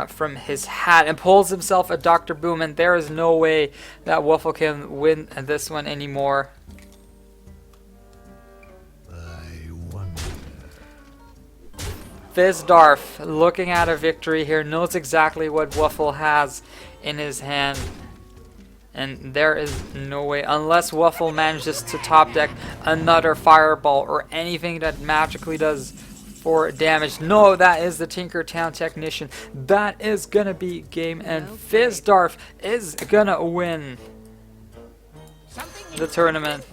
from his hat, and pulls himself a Dr. Boom, and there is no way that Wuffle can win this one anymore. Fizdarth, looking at a victory here, knows exactly what Wuffle has in his hand. And there is no way, unless Wuffle manages to top deck another Fireball or anything that magically does 4 damage. No, that is the Tinkertown Technician. That is gonna be game, and Fizdarth is gonna win the tournament.